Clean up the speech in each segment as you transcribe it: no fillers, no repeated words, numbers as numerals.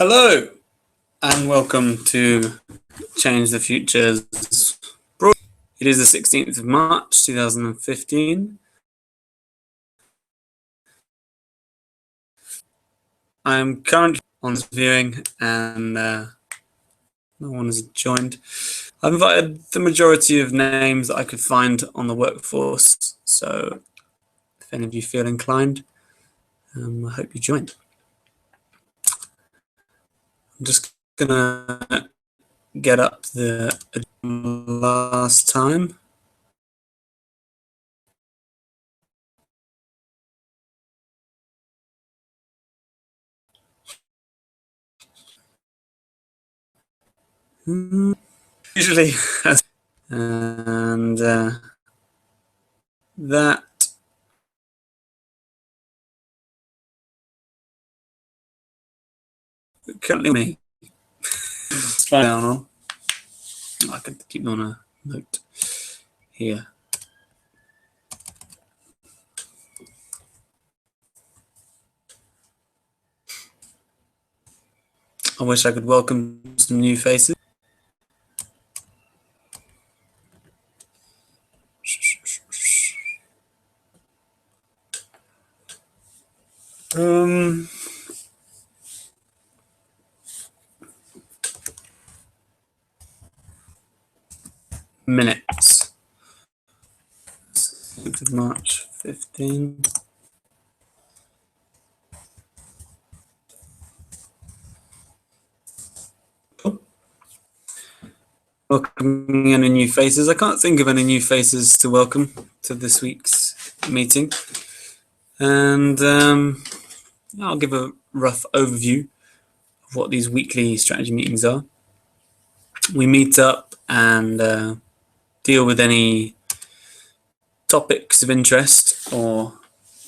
Hello and welcome to Change the Future's broad. It is the 16th of March 2015. I'm currently on this viewing and no one has joined. I've invited the majority of names that I could find on the workforce, so if any of you feel inclined, I hope you join. I'm just gonna get up the last time. Usually, and that currently me. Let's try down on. I could keep on a note here. I wish I could welcome some new faces. Minutes. 6th of March 15. Cool. Welcoming any new faces. I can't think of any new faces to welcome to this week's meeting. And I'll give a rough overview of what these weekly strategy meetings are. We meet up and deal with any topics of interest or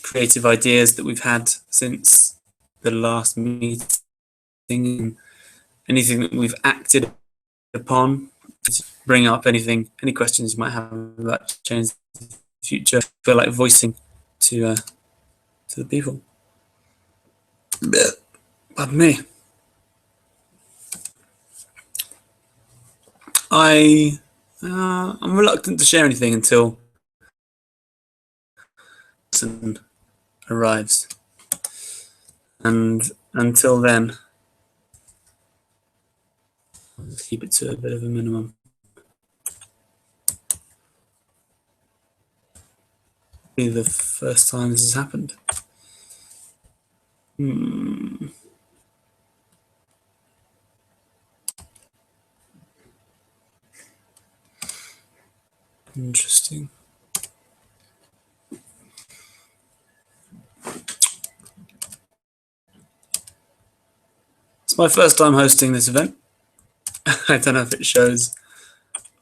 creative ideas that we've had since the last meeting, anything that we've acted upon, bring up any questions you might have about change the future, feel like voicing to the people. Pardon me. I'm reluctant to share anything until person arrives, and until then I'll keep it to a bit of a minimum. Be the first time this has happened. Interesting. It's my first time hosting this event. I don't know if it shows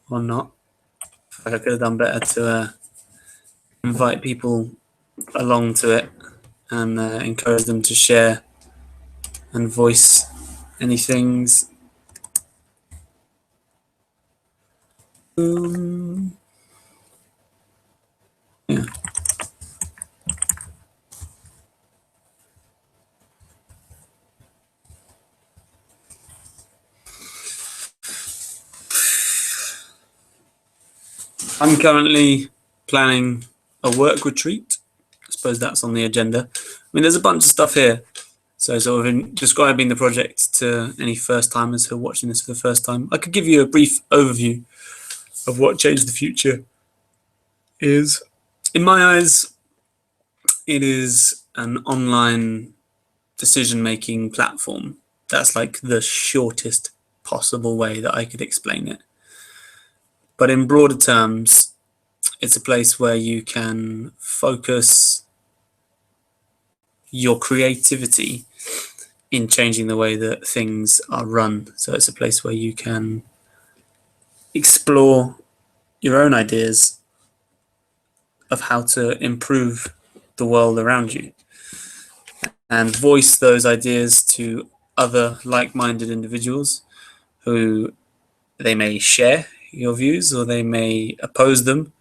or not. I could have done better to invite people along to it and encourage them to share and voice any things. Yeah. I'm currently planning a work retreat. I suppose that's on the agenda. I mean, there's a bunch of stuff here. So sort of in describing the project to any first timers who are watching this for the first time, I could give you a brief overview of what Change the Future is. In my eyes, it is an online decision-making platform. That's like the shortest possible way that I could explain it. But in broader terms, it's a place where you can focus your creativity in changing the way that things are run. So it's a place where you can explore your own ideas of how to improve the world around you and voice those ideas to other like-minded individuals who they may share your views or they may oppose them.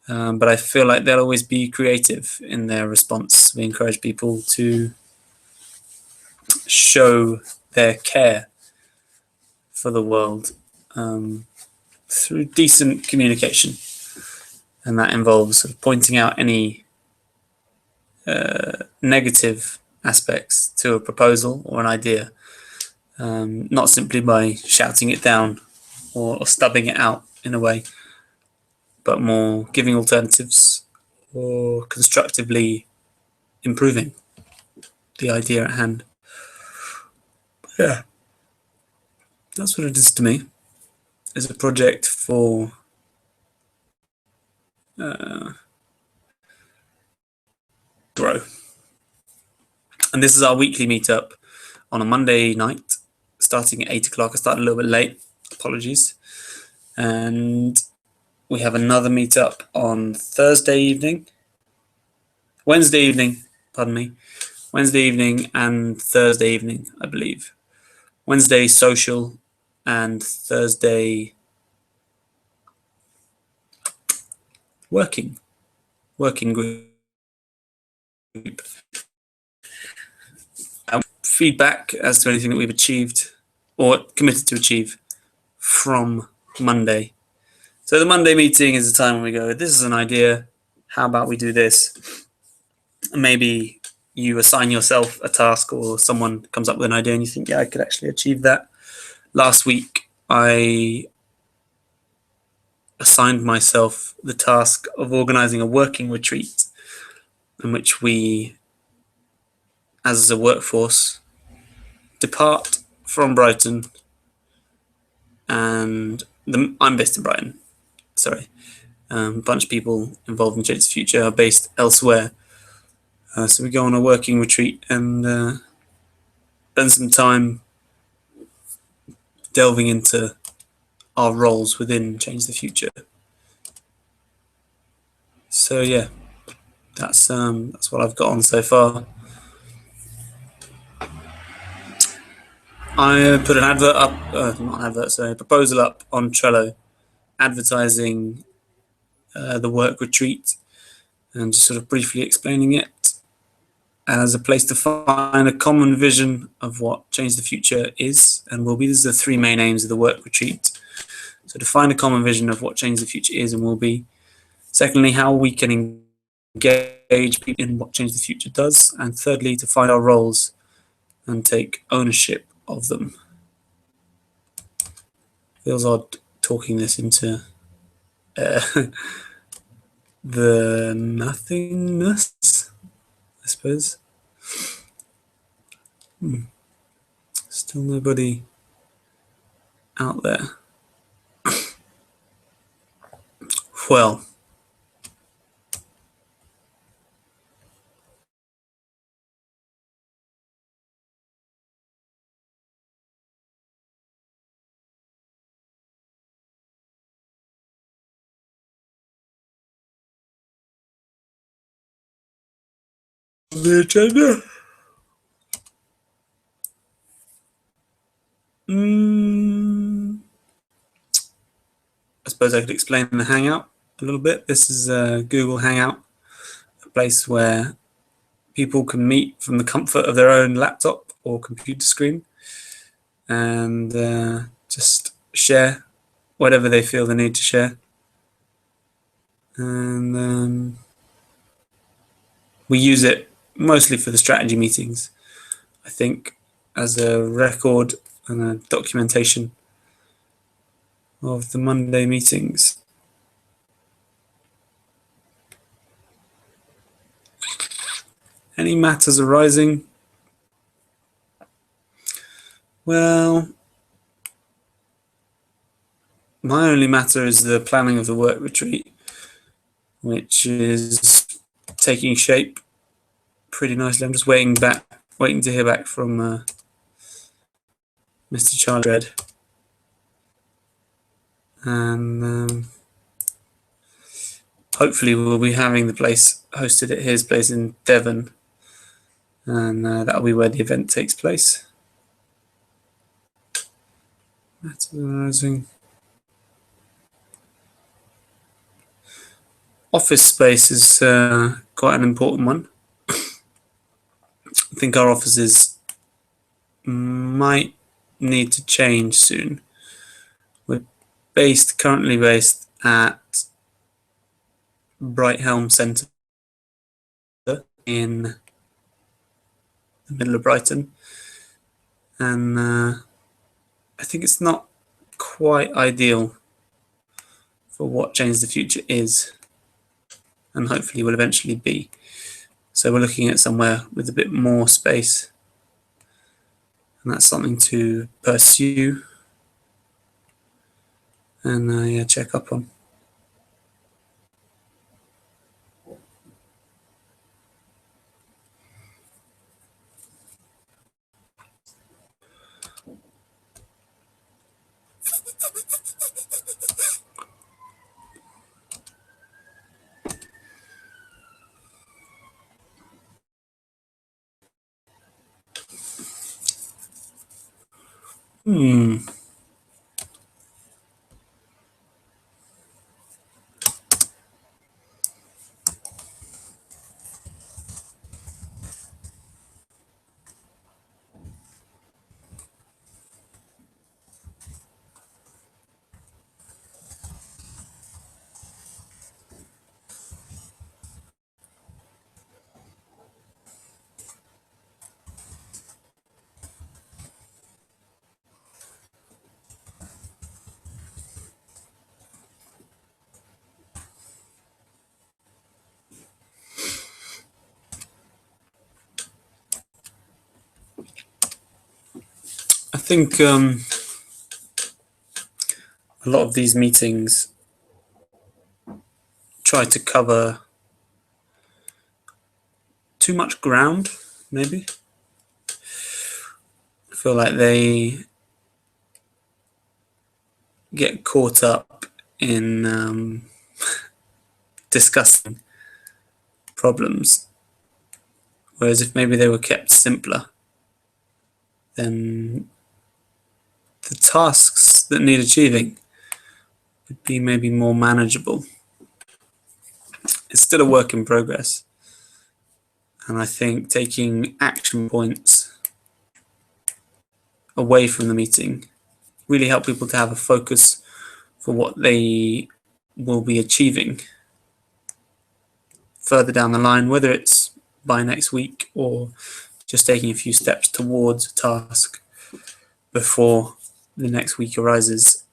But I feel like they'll always be creative in their response. We encourage people to show their care for the world through decent communication. And that involves sort of pointing out any negative aspects to a proposal or an idea, not simply by shouting it down or stubbing it out in a way, but more giving alternatives or constructively improving the idea at hand. Yeah, that's what it is to me. It's a project for grow. And this is our weekly meetup on a Monday night, starting at 8 o'clock. I started a little bit late, apologies. And we have another meetup on Wednesday evening, Wednesday evening and Thursday evening, I believe. Wednesday social and Thursday working group. Feedback as to anything that we've achieved or committed to achieve from Monday. So the Monday meeting is the time when we go, this is an idea, how about we do this? And maybe you assign yourself a task or someone comes up with an idea and you think, yeah, I could actually achieve that. Last week, I assigned myself the task of organizing a working retreat in which we, as a workforce, depart from Brighton, and I'm based in Brighton, sorry. A bunch of people involved in Change the Future are based elsewhere. So we go on a working retreat and spend some time delving into our roles within Change the Future. So yeah, that's what I've got on so far. I put an advert up, not an advert, sorry, a proposal up on Trello, advertising the work retreat and just sort of briefly explaining it as a place to find a common vision of what Change the Future is and will be. These are the three main aims of the work retreat. So to find a common vision of what Change the Future is and will be. Secondly, how we can engage people in what Change the Future does. And thirdly, to find our roles and take ownership of them. Feels odd talking this into the nothingness, I suppose. Still nobody out there. Well, the agenda. I suppose I could explain the Hangout a little bit. This is Google Hangout, a place where people can meet from the comfort of their own laptop or computer screen and just share whatever they feel they need to share. And we use it mostly for the strategy meetings, I think, as a record and a documentation of the Monday meetings. Any matters arising? Well, my only matter is the planning of the work retreat, which is taking shape pretty nicely. I'm just waiting to hear back from Mr. Charlie Red. And hopefully we'll be having the place hosted at his place in Devon, and that'll be where the event takes place. That's amazing. Office space is quite an important one. I think our office is might need to change soon. We're currently based at Brighthelm Centre in the middle of Brighton, and I think it's not quite ideal for what Change the Future is, and hopefully will eventually be. So we're looking at somewhere with a bit more space, and that's something to pursue and yeah, check up on. I think a lot of these meetings try to cover too much ground, maybe. I feel like they get caught up in discussing problems, whereas if maybe they were kept simpler, then the tasks that need achieving would be maybe more manageable. It's still a work in progress, and I think taking action points away from the meeting really help people to have a focus for what they will be achieving further down the line, whether it's by next week or just taking a few steps towards a task before the next week arises.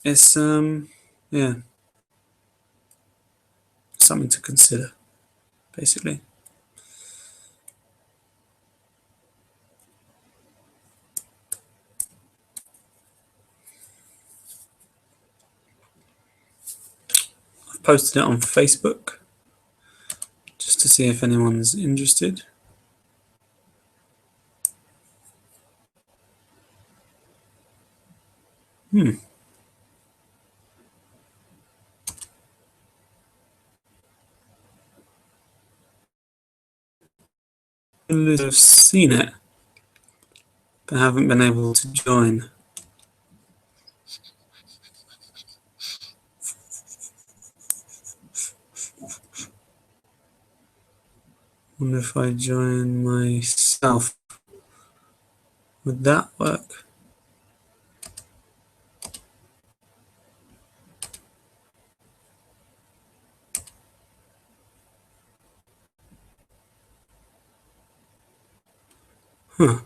It's yeah, something to consider, basically. I've posted it on Facebook just to see if anyone's interested. I've seen it, but haven't been able to join. Wonder if I join myself, would that work? Huh.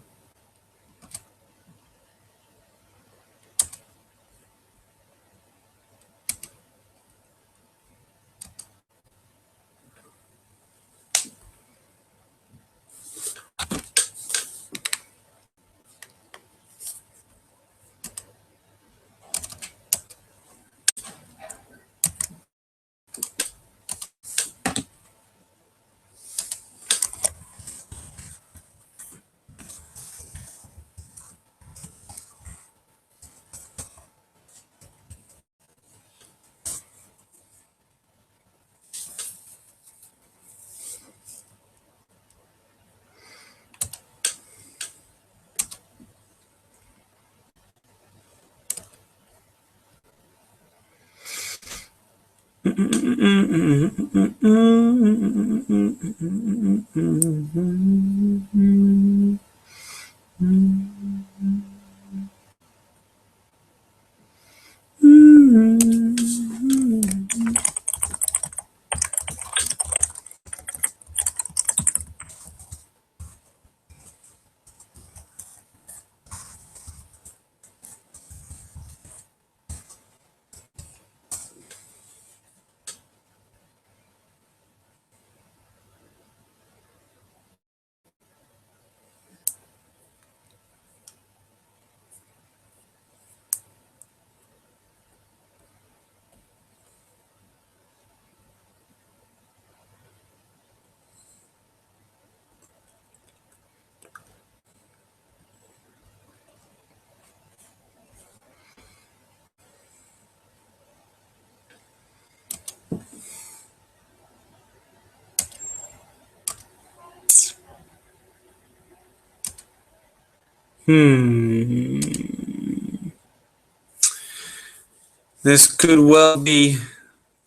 This could well be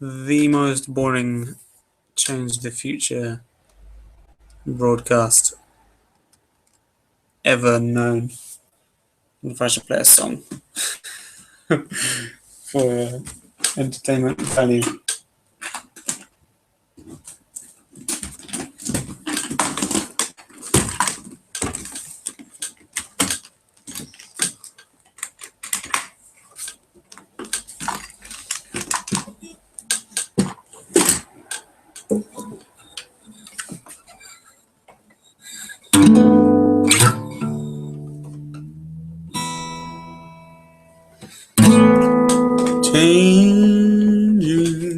the most boring Change the Future broadcast ever known. If I should play a song for entertainment value. Changing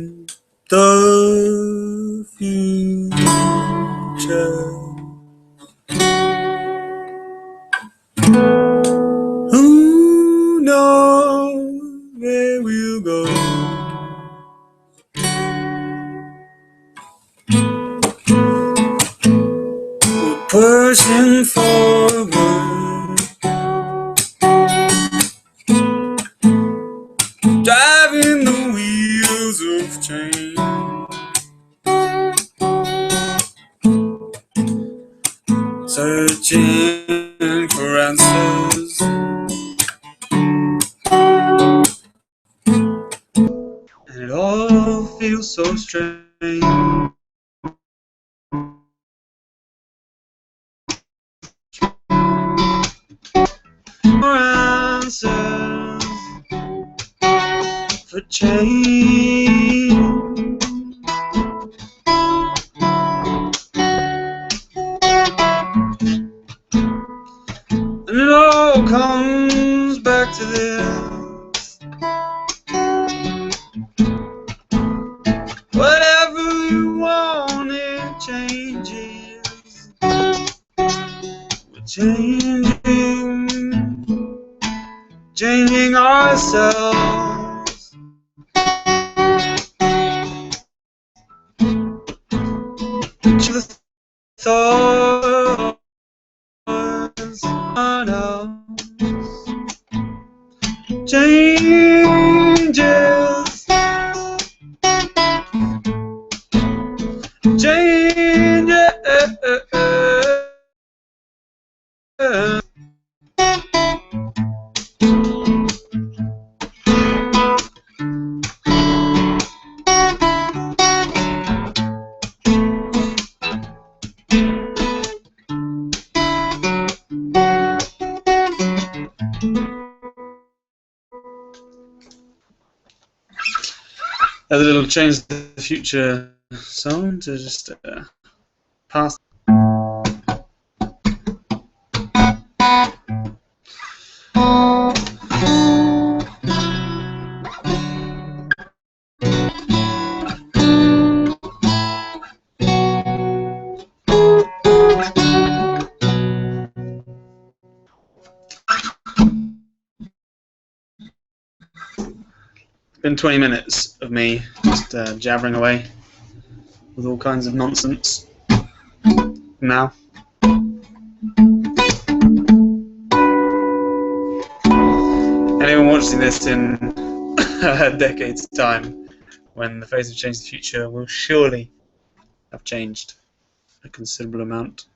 the future. Who knows where we'll go? We're pushing forward, driving the wheels of change. Searching for answers, and it all feels so strange. For answers, for change. And it all comes back to this. Whatever you want, it changes. We're changing ourselves. To the thoughts on us. Changes. As a little Change the Future song to just pass. Been 20 minutes of me just jabbering away with all kinds of nonsense. Now, anyone watching this in a decade's time, when the face of Change the Future will surely have changed a considerable amount,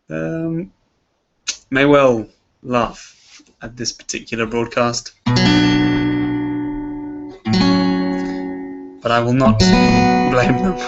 may well laugh at this particular broadcast. But I will not blame them.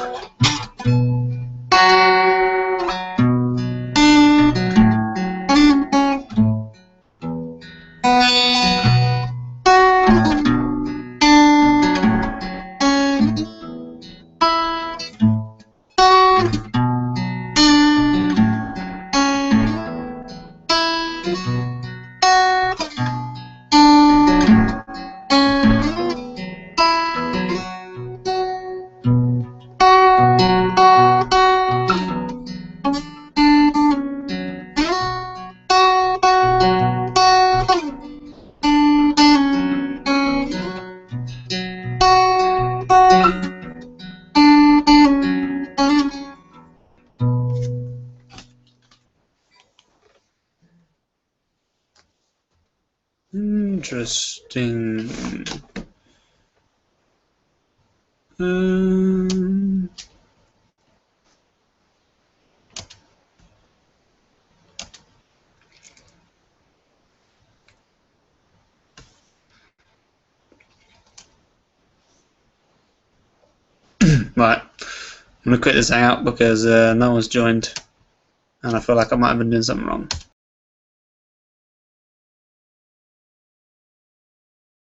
Interesting. Right, I'm gonna quit this hangout because no one's joined, and I feel like I might have been doing something wrong.